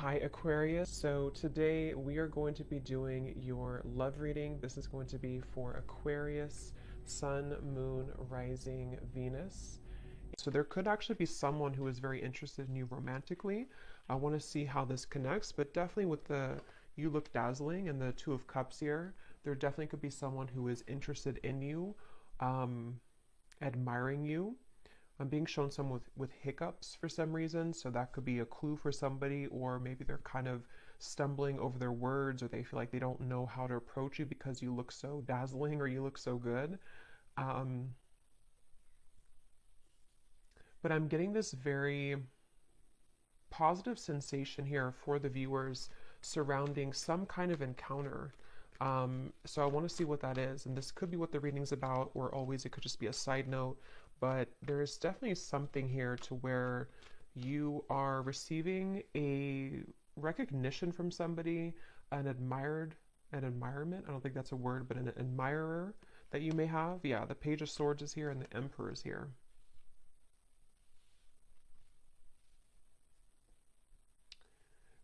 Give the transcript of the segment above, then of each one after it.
Hi Aquarius, so today we are going to be doing your love reading. This is going to be for Aquarius, Sun, Moon, Rising, Venus. So there could actually be someone who is very interested in you romantically. I want to see how this connects, but definitely with the you look dazzling and the Two of Cups here, there definitely could be someone who is interested in you, um, admiring you. I'm being shown some with hiccups for some reason, so that could be a clue for somebody, or maybe they're kind of stumbling over their words, or they feel like they don't know how to approach you because you look so dazzling or you look so good. Um, but I'm getting this very positive sensation here for the viewers surrounding some kind of encounter. So I want to see what that is, and this could be what the reading's about, or always it could just be a side note. But there's definitely something here to where you are receiving a recognition from somebody, an admirement. I don't think that's a word, but an admirer that you may have. Yeah, the Page of Swords is here and the Emperor is here.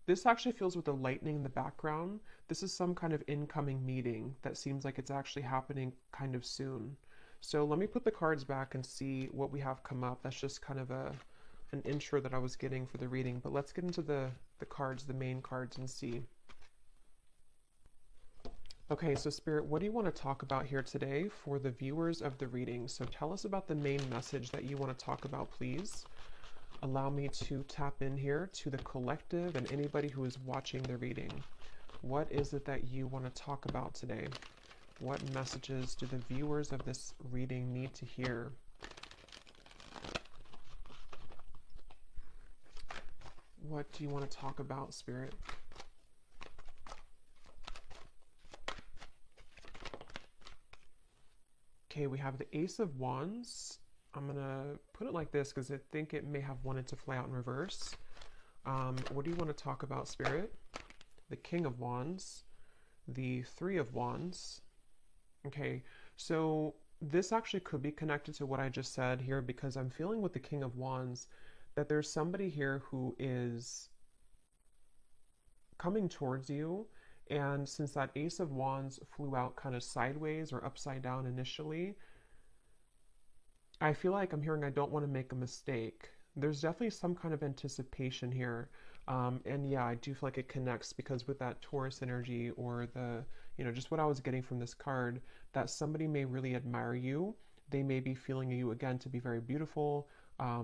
This actually feels with the lightning in the background. This is some kind of incoming meeting that seems like it's actually happening kind of soon. So let me put the cards back and see what we have come up. That's just kind of an intro that I was getting for the reading. But let's get into the cards, the main cards, and see. Okay, so Spirit, what do you want to talk about here today for the viewers of the reading? So tell us about the main message that you want to talk about, please. Allow me to tap in here to the collective and anybody who is watching the reading. What is it that you want to talk about today? What messages do the viewers of this reading need to hear? What do you want to talk about, Spirit? Okay, we have the Ace of Wands. I'm going to put it like this because I think it may have wanted to fly out in reverse. What do you want to talk about, Spirit? The King of Wands, the Three of Wands. Okay, so this actually could be connected to what I just said here because I'm feeling with the King of Wands that there's somebody here who is coming towards you. And since that Ace of Wands flew out kind of sideways or upside down initially, I feel like I'm hearing I don't want to make a mistake. There's definitely some kind of anticipation here. And yeah, I do feel like it connects because with that Taurus energy or just what I was getting from this card, that somebody may really admire you. They may be feeling you again to be very beautiful,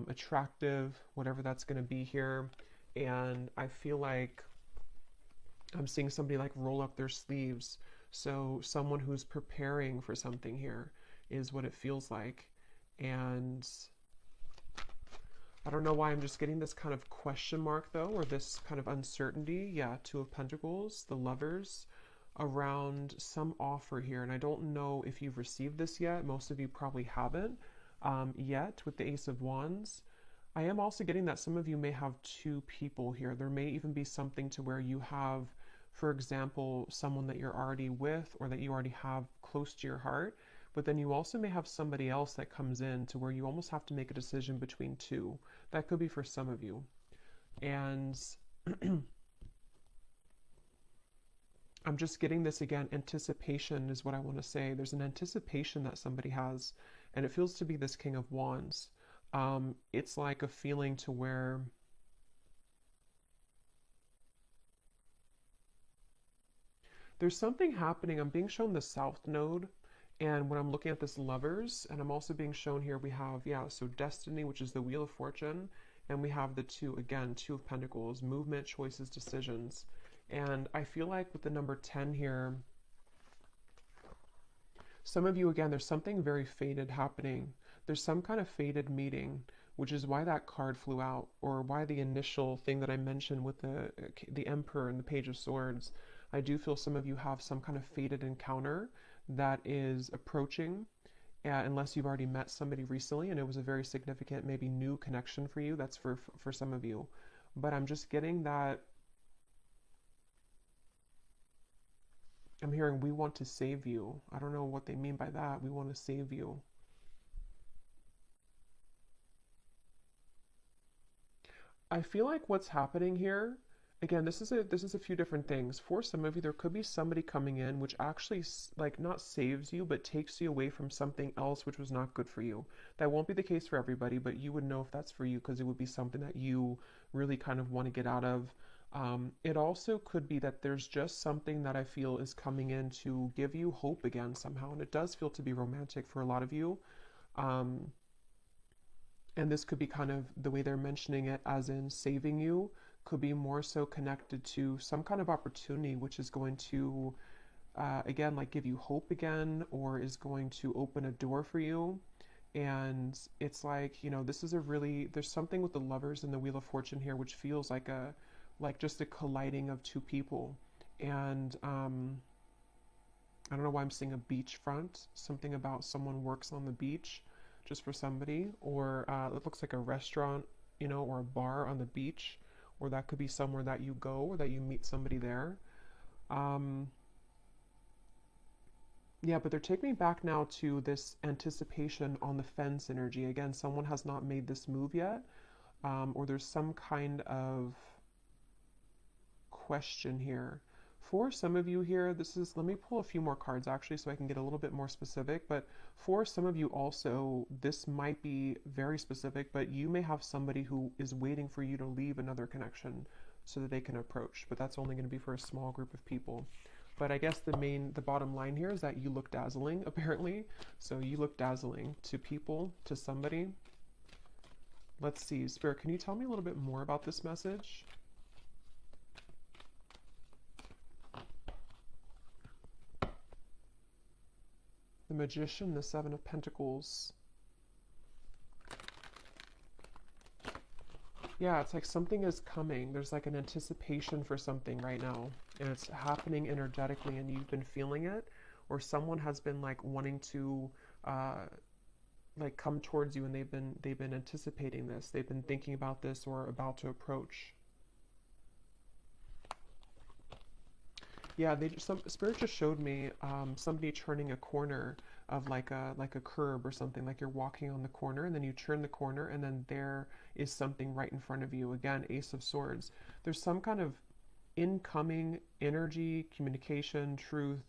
attractive, whatever that's going to be here. And I feel like I'm seeing somebody like roll up their sleeves. So someone who's preparing for something here is what it feels like. And I don't know why I'm just getting this kind of question mark though, or this kind of uncertainty. Yeah, Two of Pentacles, the Lovers, around some offer here. And I don't know if you've received this yet. Most of you probably haven't yet with the Ace of Wands. I am also getting that some of you may have two people here. There may even be something to where you have, for example, someone that you're already with or that you already have close to your heart. But then you also may have somebody else that comes in to where you almost have to make a decision between two. That could be for some of you. And I'm just getting this again. Anticipation is what I want to say. There's an anticipation that somebody has, and it feels to be this King of Wands. It's like a feeling to where there's something happening. I'm being shown the South Node. And when I'm looking at this Lovers, and I'm also being shown here, we have, so Destiny, which is the Wheel of Fortune, and we have the Two of Pentacles, movement, choices, decisions. And I feel like with the number 10 here, some of you, again, there's something very fated happening. There's some kind of fated meeting, which is why that card flew out, or why the initial thing that I mentioned with the Emperor and the Page of Swords. I do feel some of you have some kind of fated encounter that is approaching, unless you've already met somebody recently and it was a very significant, maybe new connection for you. That's for some of you. But I'm just getting that I'm hearing we want to save you. I don't know what they mean by that. We want to save you. I feel like what's happening here again, this is a few different things. For some of you, there could be somebody coming in which actually like not saves you, but takes you away from something else which was not good for you. That won't be the case for everybody, but you would know if that's for you because it would be something that you really kind of want to get out of. It also could be that there's just something that I feel is coming in to give you hope again somehow, and it does feel to be romantic for a lot of you. Um, and this could be kind of the way they're mentioning it, as in saving you, could be more so connected to some kind of opportunity which is going to, again, like give you hope again, or is going to open a door for you. And it's like, this is a really, there's something with the lovers and the Wheel of Fortune here which feels like just a colliding of two people. And I don't know why I'm seeing a beachfront, something about someone works on the beach just for somebody, or it looks like a restaurant, or a bar on the beach, or that could be somewhere that you go or that you meet somebody there. Um, yeah, but they're taking me back now to this anticipation on the fence energy. Again, someone has not made this move yet, or there's some kind of question here. For some of you here, let me pull a few more cards actually so I can get a little bit more specific. But for some of you also, this might be very specific, but you may have somebody who is waiting for you to leave another connection so that they can approach. But that's only going to be for a small group of people. But I guess the bottom line here is that you look dazzling, apparently. So you look dazzling to people, to somebody. Let's see, Spirit, can you tell me a little bit more about this message? The Magician, the Seven of Pentacles. Yeah, it's like something is coming. There's like an anticipation for something right now, and it's happening energetically, and you've been feeling it, or someone has been like wanting to like come towards you, and they've been anticipating this. They've been thinking about this or about to approach. Yeah, Spirit just showed me somebody turning a corner of like a curb or something. Like you're walking on the corner, and then you turn the corner, and then there is something right in front of you. Again, Ace of Swords. There's some kind of incoming energy, communication, truth,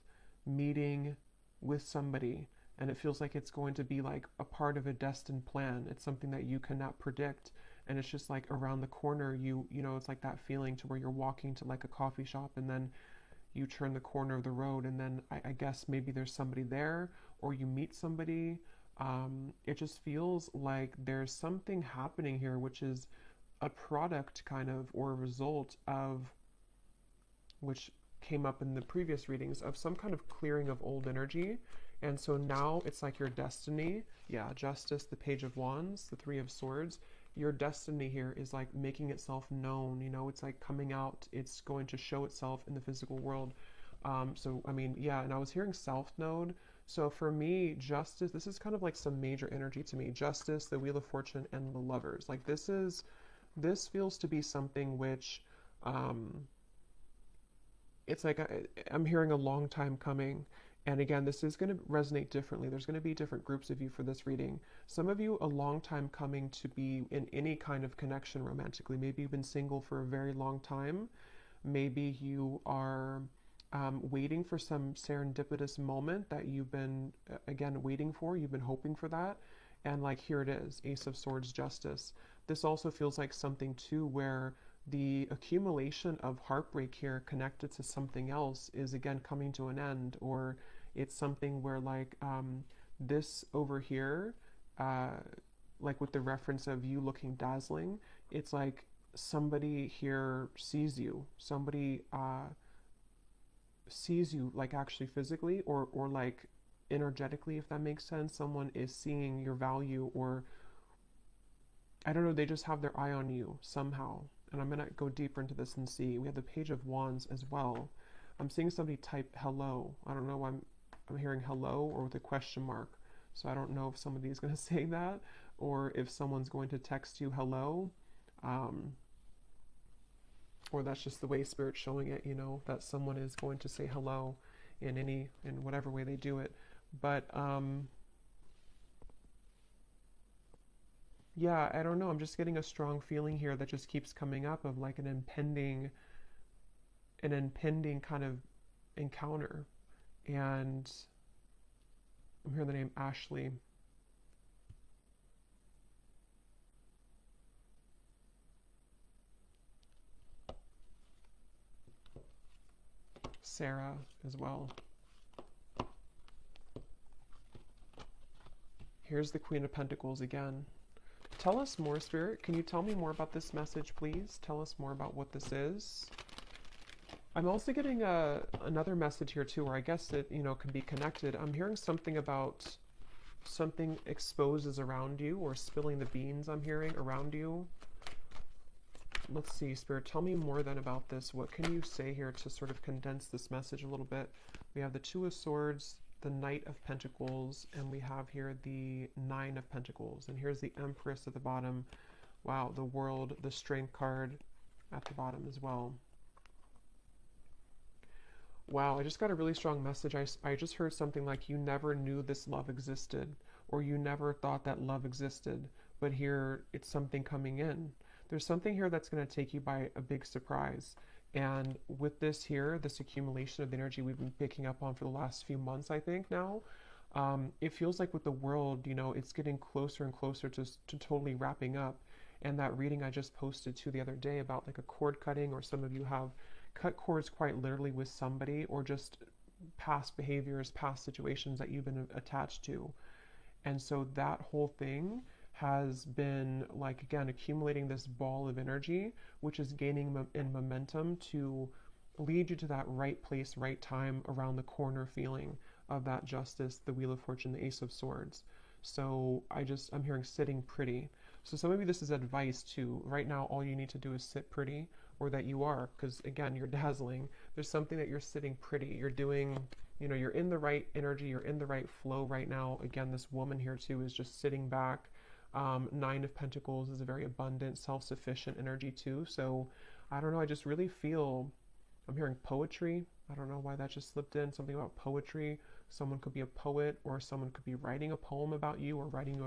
meeting with somebody, and it feels like it's going to be like a part of a destined plan. It's something that you cannot predict, and it's just like around the corner. It's like that feeling to where you're walking to like a coffee shop, and then you turn the corner of the road, and then I guess maybe there's somebody there, or you meet somebody. It just feels like there's something happening here, which is a product kind of, or a result of, which came up in the previous readings, of some kind of clearing of old energy. And so now it's like your destiny. Yeah, Justice, the Page of Wands, the Three of Swords. Your destiny here is like making itself known. It's like coming out. It's going to show itself in the physical world. So I mean, yeah, and I was hearing South Node. So for me, Justice, this is kind of like some major energy to me. Justice, the Wheel of Fortune, and the Lovers. Like this feels to be something which, it's like I'm hearing a long time coming. And again, this is going to resonate differently. There's going to be different groups of you for this reading. Some of you, a long time coming to be in any kind of connection romantically. Maybe you've been single for a very long time. Maybe you are waiting for some serendipitous moment that you've been, again, waiting for. You've been hoping for that. And like, here it is, Ace of Swords, Justice. This also feels like something too where the accumulation of heartbreak here connected to something else is again coming to an end, or it's something where like this over here, like with the reference of you looking dazzling, it's like somebody here sees you, somebody sees you like actually physically, or like energetically, if that makes sense. Someone is seeing your value, or I don't know, they just have their eye on you somehow. And I'm going to go deeper into this and see. We have the Page of Wands as well. I'm seeing somebody type hello. I don't know why I'm hearing hello or with a question mark. So I don't know if somebody is going to say that, or if someone's going to text you hello. Or that's just the way Spirit's showing it, that someone is going to say hello in whatever way they do it. But yeah, I don't know. I'm just getting a strong feeling here that just keeps coming up of like an impending an impending kind of encounter. And I'm hearing the name Ashley. Sarah as well. Here's the Queen of Pentacles again. Tell us more, Spirit. Can you tell me more about this message, please? Tell us more about what this is. I'm also getting another message here too, where I guess it, can be connected. I'm hearing something about something exposes around you, or spilling the beans, I'm hearing, around you. Let's see, Spirit, tell me more then about this. What can you say here to sort of condense this message a little bit? We have the Two of Swords, the Knight of Pentacles, and we have here the Nine of Pentacles. And here's the Empress at the bottom. Wow, the World, the Strength card at the bottom as well. Wow, I just got a really strong message. I just heard something like, you never knew this love existed, or you never thought that love existed, but here it's something coming in. There's something here that's going to take you by a big surprise. And with this here, this accumulation of the energy we've been picking up on for the last few months, I think now, it feels like with the world, it's getting closer and closer to totally wrapping up. And that reading I just posted to the other day about like a cord cutting, or some of you have cut cords quite literally with somebody, or just past behaviors, past situations that you've been attached to. And so that whole thing has been, like, again, accumulating this ball of energy, which is gaining in momentum to lead you to that right place, right time, around the corner feeling of that Justice, the Wheel of Fortune, the Ace of Swords. So I'm hearing sitting pretty. So some of you, this is advice too. Right now, all you need to do is sit pretty, or that you are, because again, you're dazzling. There's something that you're sitting pretty. You're doing, you're in the right energy, you're in the right flow right now. Again, this woman here too is just sitting back. Nine of Pentacles is a very abundant, self-sufficient energy too. So I don't know, I just really feel, I'm hearing poetry. I don't know why that just slipped in, something about poetry. Someone could be a poet, or someone could be writing a poem about you, or writing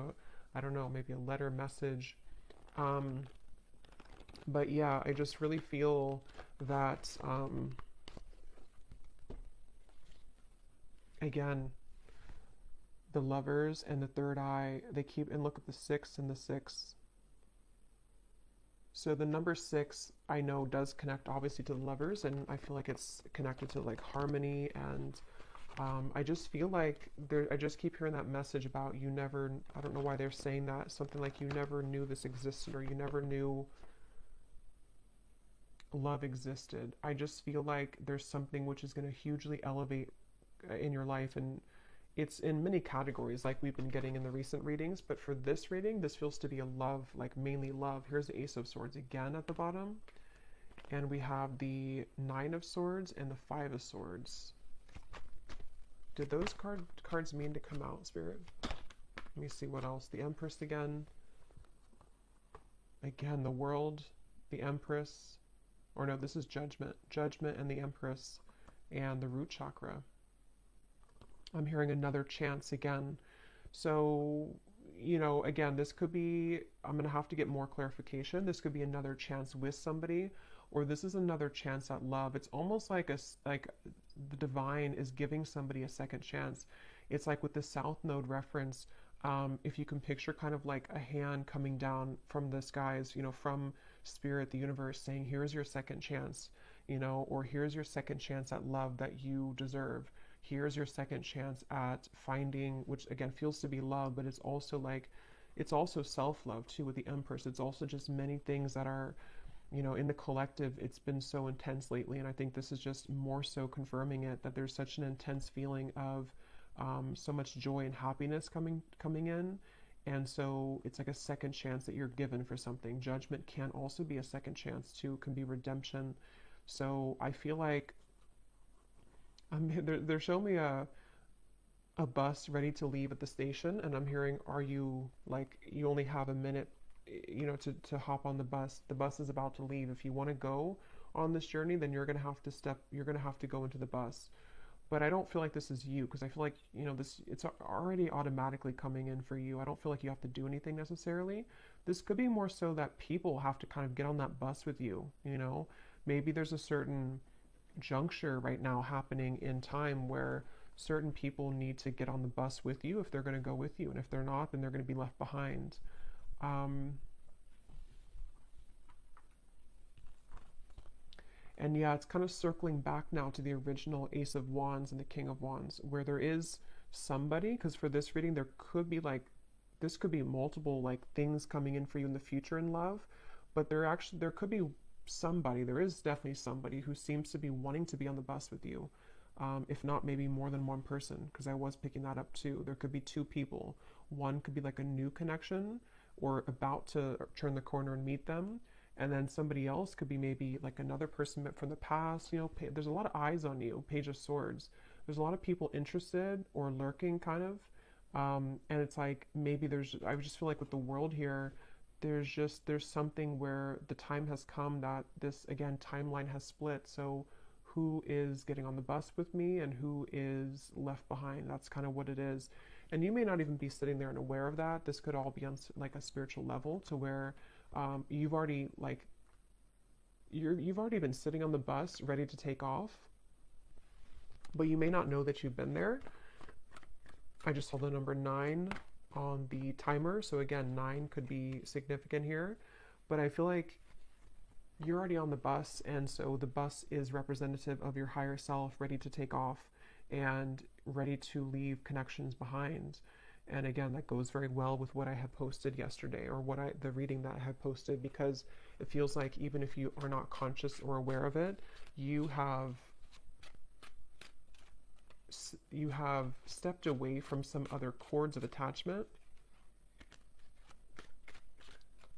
I don't know, maybe a letter message. But yeah, I just really feel that, again, the Lovers and the Third Eye, they keep, and look at the 6 and the 6. So the number 6, I know, does connect obviously to the Lovers, and I feel like it's connected to like harmony, and I just feel like I just keep hearing that message about you never, I don't know why they're saying that, something like you never knew this existed, or you never knew love existed. I just feel like there's something which is going to hugely elevate in your life, and it's in many categories like we've been getting in the recent readings, but for this reading, this feels to be a love, like mainly love. Here's the Ace of Swords again at the bottom, and we have the Nine of Swords and the Five of Swords. Did those cards mean to come out, Spirit? Let me see what else. The Empress again. Again, the World, the Empress. Or no, this is Judgment. Judgment and the Empress, and the Root Chakra. I'm hearing another chance again. So, again, this could be, I'm going to have to get more clarification. This could be another chance with somebody, or this is another chance at love. It's almost like the divine is giving somebody a second chance. It's like with the South Node reference, if you can picture kind of like a hand coming down from the skies, from Spirit, the universe, saying, here's your second chance, or here's your second chance at love that you deserve. Here's your second chance at finding, which again feels to be love, but it's also self-love too with the Empress. It's also just many things that are, in the collective, it's been so intense lately. And I think this is just more so confirming it, that there's such an intense feeling of so much joy and happiness coming in. And so it's like a second chance that you're given for something. Judgment can also be a second chance too, can be redemption. So I feel like they're showing me a bus ready to leave at the station, and I'm hearing, are you, like, you only have a minute, to hop on the bus. The bus is about to leave. If you want to go on this journey, then you're going to have to go into the bus. But I don't feel like this is you, because I feel like, it's already automatically coming in for you. I don't feel like you have to do anything necessarily. This could be more so that people have to kind of get on that bus with you, Maybe there's a certain juncture right now happening in time where certain people need to get on the bus with you if they're going to go with you, and if they're not, then they're going to be left behind. And yeah, it's kind of circling back now to the original Ace of Wands and the King of Wands, where there is somebody, because for this reading, there could be like, this could be multiple like things coming in for you in the future in love, but there could be somebody, there is definitely somebody who seems to be wanting to be on the bus with you. If not, maybe more than one person, because I was picking that up too. There could be two people. One could be like a new connection or about to turn the corner and meet them. And then somebody else could be maybe like another person from the past. You know, there's a lot of eyes on you, Page of Swords. There's a lot of people interested or lurking, kind of. And it's like maybe I just feel like with the world here, there's something where the time has come that this, again, timeline has split. So who is getting on the bus with me and who is left behind? That's kind of what it is. And you may not even be sitting there and aware of that. This could all be on like a spiritual level, to where you've already been sitting on the bus ready to take off, but you may not know that you've been there. I just saw the number 9 on the timer, so again, 9 could be significant here, but I feel like you're already on the bus, and so the bus is representative of your higher self, ready to take off and ready to leave connections behind. And again, that goes very well with what I had posted yesterday, or the reading that I had posted, because it feels like even if you are not conscious or aware of it, you have stepped away from some other cords of attachment,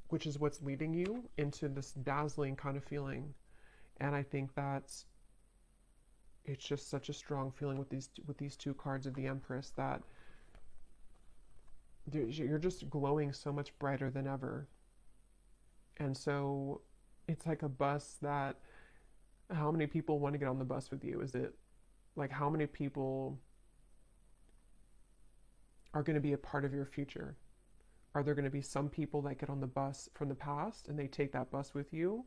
which is what's leading you into this dazzling kind of feeling. And I think that's, it's just such a strong feeling with these two cards of the Empress, that you're just glowing so much brighter than ever. And so it's like a bus that, how many people want to get on the bus with you? Is it like, how many people are going to be a part of your future? Are there going to be some people that get on the bus from the past and they take that bus with you?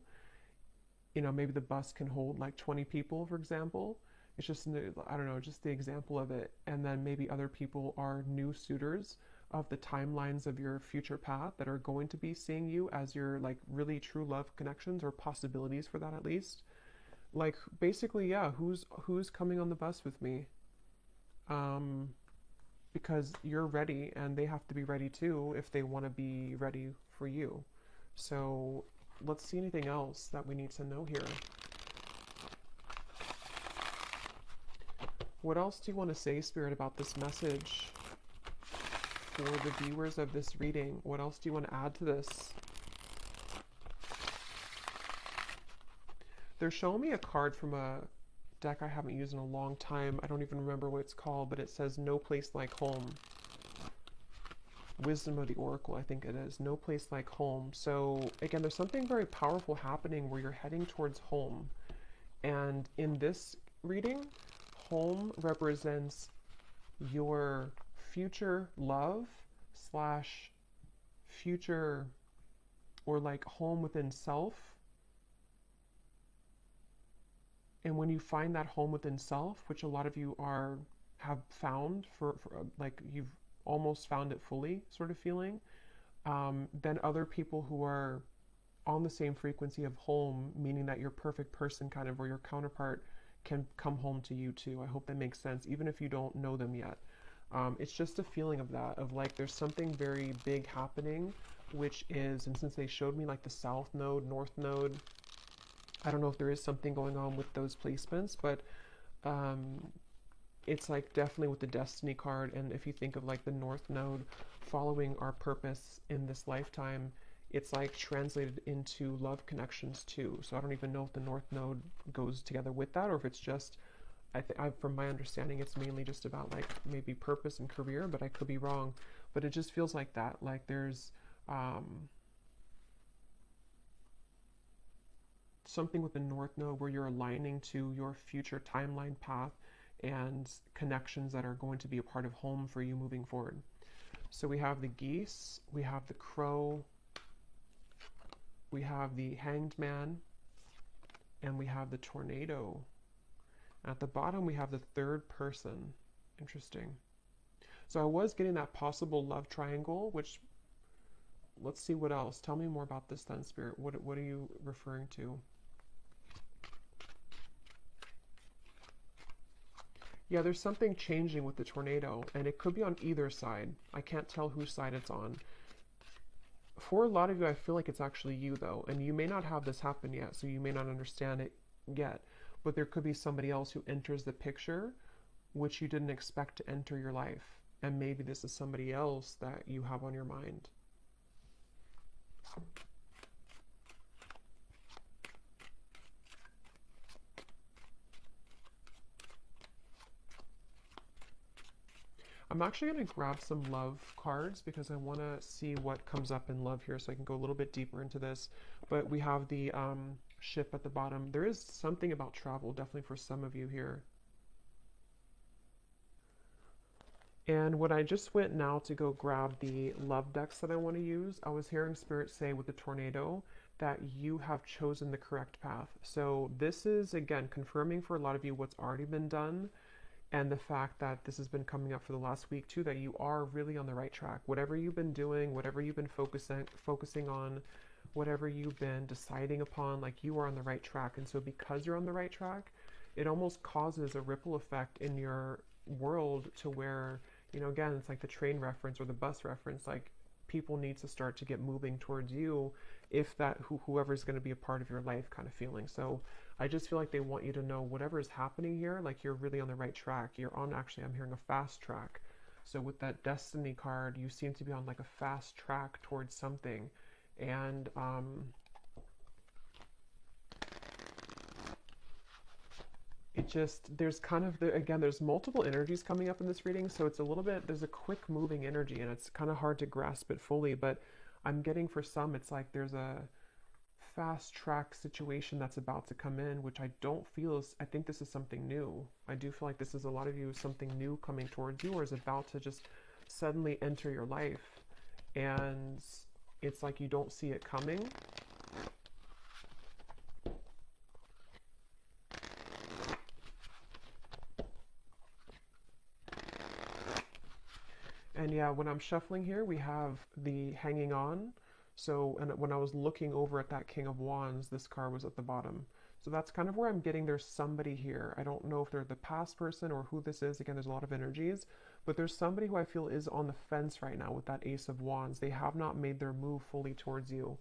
You know, maybe the bus can hold like 20 people, for example. It's just, I don't know, just the example of it. And then maybe other people are new suitors of the timelines of your future path that are going to be seeing you as your like really true love connections, or possibilities for that at least. Like basically, yeah, who's coming on the bus with me? Because you're ready, and they have to be ready too if they want to be ready for you. So let's see anything else that we need to know here. What else do you want to say, Spirit, about this message for the viewers of this reading? What else do you want to add to this? They're showing me a card from a deck I haven't used in a long time. I don't even remember what it's called, but it says No Place Like Home. Wisdom of the Oracle, I think it is. No Place Like Home. So again, there's something very powerful happening where you're heading towards home. And in this reading, home represents your future love slash future, or like home within self. And when you find that home within self, which a lot of you have found for like you've almost found it fully sort of feeling, then other people who are on the same frequency of home, meaning that your perfect person kind of, or your counterpart, can come home to you too. I hope that makes sense, even if you don't know them yet. It's just a feeling of that, of like there's something very big happening, which is, and since they showed me like the South Node, North Node, I don't know if there is something going on with those placements, but it's like definitely with the Destiny card. And if you think of like the North Node following our purpose in this lifetime, it's like translated into love connections too. So I don't even know if the North Node goes together with that, or if it's just, from my understanding, it's mainly just about like maybe purpose and career, but I could be wrong. But it just feels like that, like there's something with the North Node where you're aligning to your future timeline path and connections that are going to be a part of home for you moving forward. So we have the geese, we have the crow, we have the hanged man, and we have the tornado. At the bottom, we have the third person. Interesting. So I was getting that possible love triangle, which, let's see what else. Tell me more about this then, Spirit. What are you referring to? Yeah, there's something changing with the tornado, and it could be on either side. I can't tell whose side it's on. For a lot of you, I feel like it's actually you, though, and you may not have this happen yet, so you may not understand it yet, but there could be somebody else who enters the picture which you didn't expect to enter your life, and maybe this is somebody else that you have on your mind. I'm actually going to grab some love cards because I want to see what comes up in love here so I can go a little bit deeper into this. But we have the ship at the bottom. There is something about travel, definitely for some of you here. And when I just went now to go grab the love decks that I want to use, I was hearing Spirit say with the tornado that you have chosen the correct path. So this is, again, confirming for a lot of you what's already been done, and the fact that this has been coming up for the last week too, that you are really on the right track. Whatever you've been doing, whatever you've been focusing on, whatever you've been deciding upon, like, you are on the right track. And so because you're on the right track, it almost causes a ripple effect in your world to where, you know, again, it's like the train reference or the bus reference, like, people need to start to get moving towards you if that whoever's going to be a part of your life kind of feeling. So I just feel like they want you to know whatever is happening here, like, you're really on the right track. You're on, actually, I'm hearing a fast track. So with that Destiny card, you seem to be on like a fast track towards something. And it just, there's kind of, again, there's multiple energies coming up in this reading. So it's a little bit, there's a quick moving energy and it's kind of hard to grasp it fully. But I'm getting, for some, it's like there's a fast track situation that's about to come in, which I don't feel is, I think this is something new. I do feel like this is, a lot of you, something new coming towards you or is about to just suddenly enter your life. And it's like you don't see it coming. And yeah, when I'm shuffling here, we have the hanging on. So, and when I was looking over at that King of Wands, this card was at the bottom. So that's kind of where I'm getting there's somebody here. I don't know if they're the past person or who this is. Again, there's a lot of energies, but there's somebody who I feel is on the fence right now with that Ace of Wands. They have not made their move fully towards you.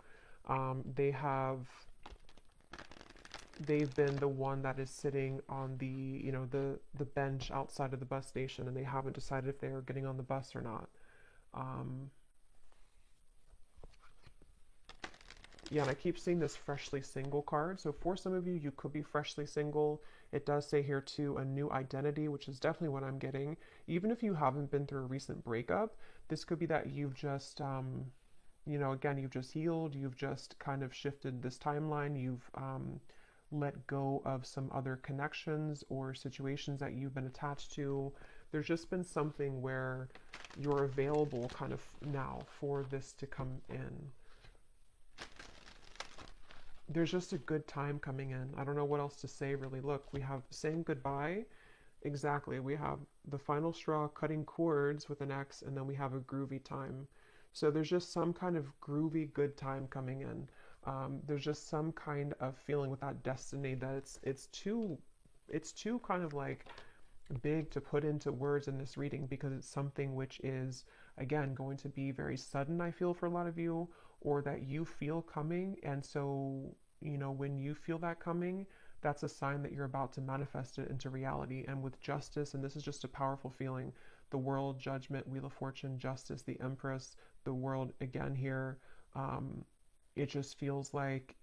They've been the one that is sitting on the, you know, the bench outside of the bus station, and they haven't decided if they are getting on the bus or not. Yeah, and I keep seeing this freshly single card. So for some of you, you could be freshly single. It does say here too, a new identity, which is definitely what I'm getting. Even if you haven't been through a recent breakup, this could be that you've just, you know, again, you've just healed. You've just kind of shifted this timeline. You've let go of some other connections or situations that you've been attached to. There's just been something where you're available kind of now for this to come in. There's just a good time coming in. I don't know what else to say, really. Look, we have saying goodbye. Exactly. We have the final straw, cutting cords with an X, and then we have a groovy time. So there's just some kind of groovy good time coming in. There's just some kind of feeling with that destiny that it's too kind of like big to put into words in this reading, because it's something which is, again, going to be very sudden, I feel, for a lot of you, or that you feel coming. And so, you know, when you feel that coming, that's a sign that you're about to manifest it into reality. And with justice, and this is just a powerful feeling, the world, judgment, wheel of fortune, justice, the empress, the world again here, it just feels like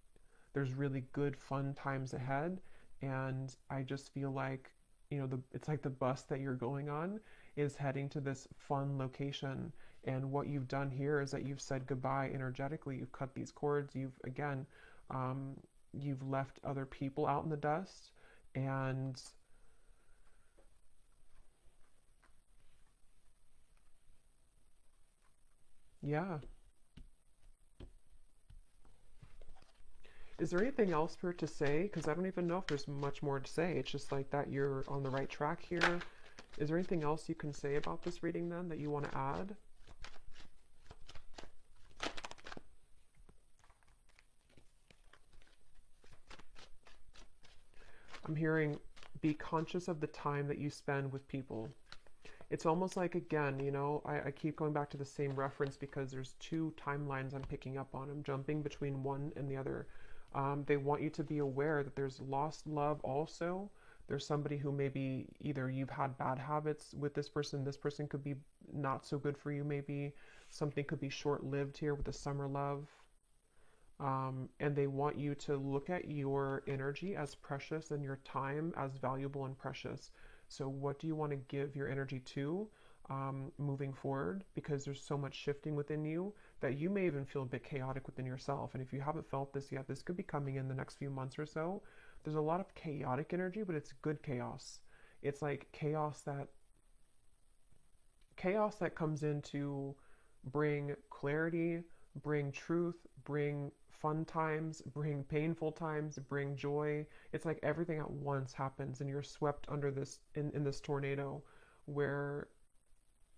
there's really good fun times ahead. And I just feel like, you know, it's like the bus that you're going on is heading to this fun location. And what you've done here is that you've said goodbye energetically. You've cut these cords. You've, again, you've left other people out in the dust. And yeah. Is there anything else for it to say? Because I don't even know if there's much more to say. It's just like that you're on the right track here. Is there anything else you can say about this reading then that you want to add? I'm hearing be conscious of the time that you spend with people. It's almost like, again, you know, I keep going back to the same reference because there's two timelines I'm picking up on. I'm jumping between one and the other. They want you to be aware that there's lost love also. There's somebody who maybe either you've had bad habits with this person could be not so good for you maybe. Something could be short-lived here with the summer love. And they want you to look at your energy as precious and your time as valuable and precious. So what do you want to give your energy to moving forward? Because there's so much shifting within you that you may even feel a bit chaotic within yourself. And if you haven't felt this yet, this could be coming in the next few months or so. There's a lot of chaotic energy, but it's good chaos. It's like chaos that comes in to bring clarity, bring truth, bring fun times, bring painful times, bring joy. It's like everything at once happens and you're swept under this in this tornado where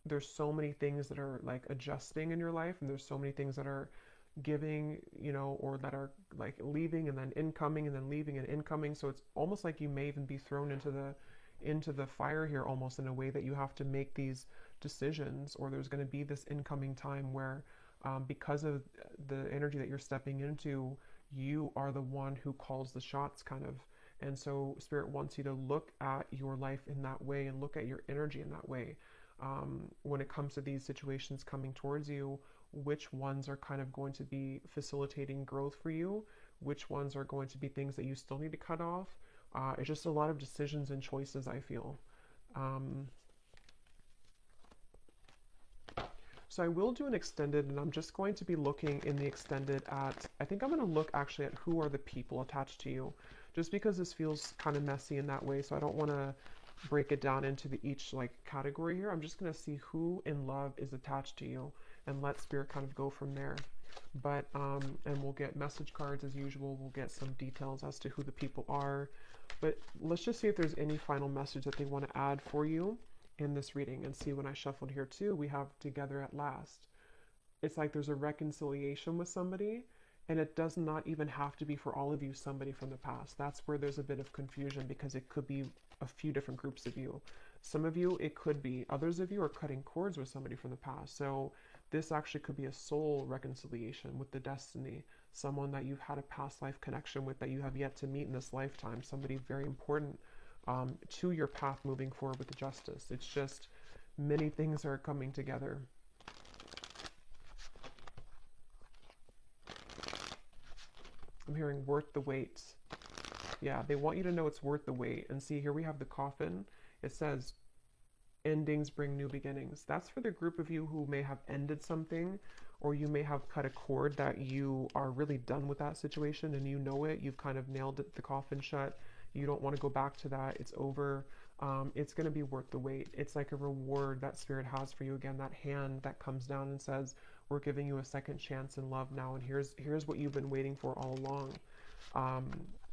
there's so many things that are like adjusting in your life, and there's so many things that are giving, you know, or that are like leaving and then incoming and then leaving and incoming. So it's almost like you may even be thrown into the fire here, almost in a way that you have to make these decisions, or there's going to be this incoming time where because of the energy that you're stepping into, you are the one who calls the shots, kind of. And so Spirit wants you to look at your life in that way and look at your energy in that way. When it comes to these situations coming towards you, which ones are kind of going to be facilitating growth for you? Which ones are going to be things that you still need to cut off? It's just a lot of decisions and choices, I feel. So I will do an extended, and I'm just going to be looking in the extended at, I think I'm going to look actually at who are the people attached to you, just because this feels kind of messy in that way. So I don't want to break it down into each like category here. I'm just going to see who in love is attached to you and let Spirit kind of go from there. But, and we'll get message cards as usual. We'll get some details as to who the people are. But let's just see if there's any final message that they want to add for you in this reading. And see, when I shuffled here too, we have together at last. It's like there's a reconciliation with somebody, and it does not even have to be for all of you somebody from the past. That's where there's a bit of confusion, because it could be a few different groups of you. Some of you, it could be. Others of you are cutting cords with somebody from the past. So this actually could be a soul reconciliation with the destiny, someone that you've had a past life connection with that you have yet to meet in this lifetime, somebody very important to your path moving forward with the justice. It's just many things are coming together. I'm hearing worth the wait. Yeah, they want you to know it's worth the wait. And see, here we have the coffin. It says, endings bring new beginnings. That's for the group of you who may have ended something, or you may have cut a cord that you are really done with that situation and you know it. You've kind of nailed it, the coffin shut. You don't want to go back to that. It's over. It's going to be worth the wait. It's like a reward that Spirit has for you. Again, that hand that comes down and says, we're giving you a second chance in love now, and here's what you've been waiting for all along.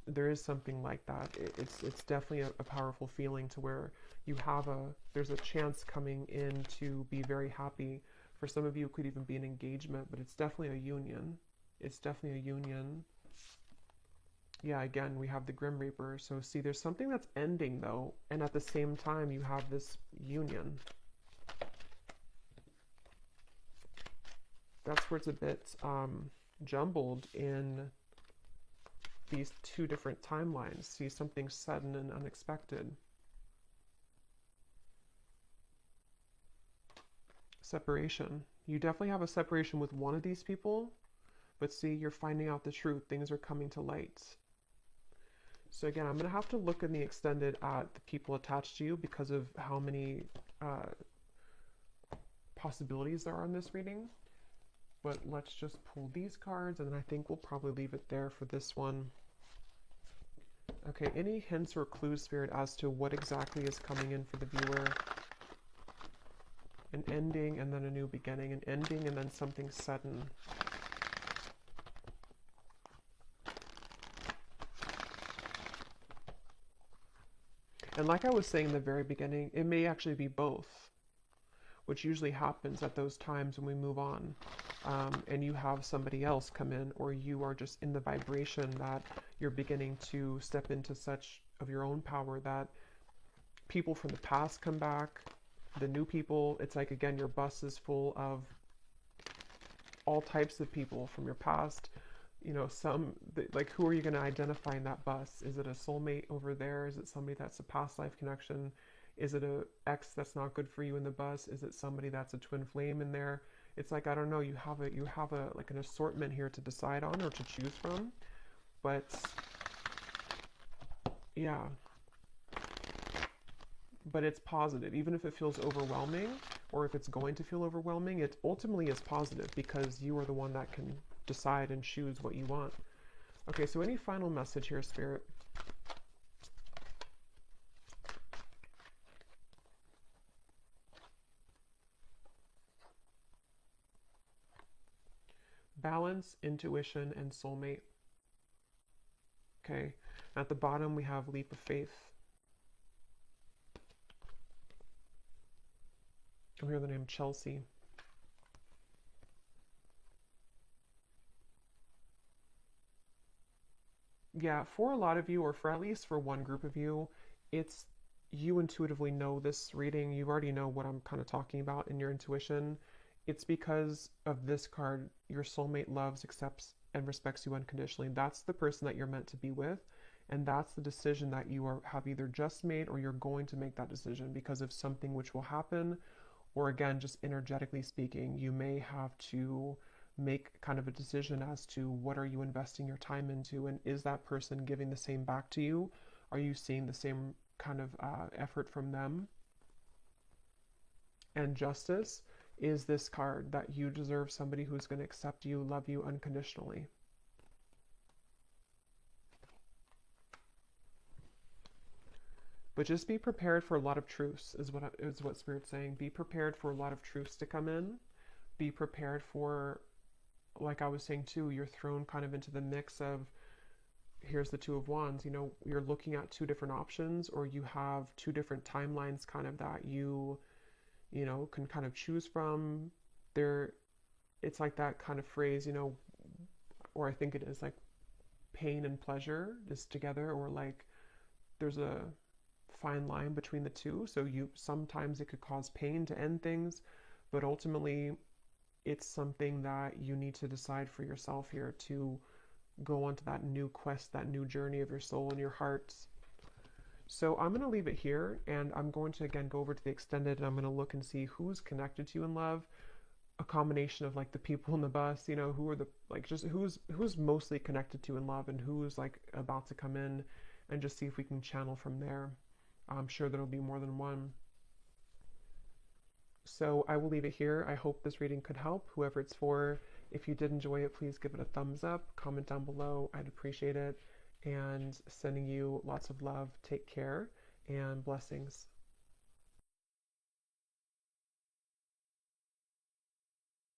There is something like that. It's definitely a powerful feeling to where you have there's a chance coming in to be very happy. For some of you, it could even be an engagement, but it's definitely a union. It's definitely a union. Yeah, again, we have the Grim Reaper. So see, there's something that's ending though, and at the same time, you have this union. That's where it's a bit jumbled in these two different timelines. See, something sudden and unexpected. Separation. You definitely have a separation with one of these people, but see, you're finding out the truth. Things are coming to light. So again, I'm going to have to look in the extended at the people attached to you because of how many possibilities there are in this reading. But let's just pull these cards, and then I think we'll probably leave it there for this one. Okay, any hints or clues, Spirit, as to what exactly is coming in for the viewer? An ending and then a new beginning, an ending and then something sudden. And like I was saying in the very beginning, it may actually be both, which usually happens at those times when we move on, and you have somebody else come in, or you are just in the vibration that you're beginning to step into such of your own power that people from the past come back, the new people. It's like, again, your bus is full of all types of people from your past. You know, like, who are you going to identify in that bus? Is it a soulmate over there? Is it somebody that's a past life connection? Is it a ex that's not good for you in the bus? Is it somebody that's a twin flame in there? It's like, I don't know, you have a like an assortment here to decide on or to choose from. But yeah, but it's positive. Even if it feels overwhelming, or if it's going to feel overwhelming, it ultimately is positive because you are the one that can decide and choose what you want. Okay, so any final message here, Spirit? Balance, intuition, and soulmate. Okay, at the bottom we have leap of faith. I hear the name Chelsea. Yeah, for a lot of you, or for at least for one group of you, it's, you intuitively know this reading. You already know what I'm kind of talking about in your intuition. It's because of this card. Your soulmate loves, accepts, and respects you unconditionally. That's the person that you're meant to be with. And that's the decision that have either just made, or you're going to make that decision because of something which will happen. Or again, just energetically speaking, you may have to make kind of a decision as to what are you investing your time into, and is that person giving the same back to you? Are you seeing the same kind of effort from them? And justice is this card, that you deserve somebody who's going to accept you, love you unconditionally. But just be prepared for a lot of truths, is what Spirit's saying. Be prepared for a lot of truths to come in. Be prepared for, like I was saying too, you're thrown kind of into the mix of, here's the Two of Wands. You know, you're looking at two different options, or you have two different timelines kind of that you know, can kind of choose from. There, it's like that kind of phrase, you know, or I think it is like pain and pleasure is together, or like there's a fine line between the two. So sometimes it could cause pain to end things, but ultimately it's something that you need to decide for yourself here to go on to that new quest, that new journey of your soul and your heart. So I'm going to leave it here, and I'm going to again go over to the extended, and I'm going to look and see who's connected to you in love. A combination of like the people in the bus, you know, who are the, like, just who's mostly connected to you in love, and who's like about to come in, and just see if we can channel from there. I'm sure there'll be more than one. So I will leave it here. I hope this reading could help whoever it's for. If you did enjoy it, please give it a thumbs up, comment down below. I'd appreciate it. And sending you lots of love. Take care and blessings.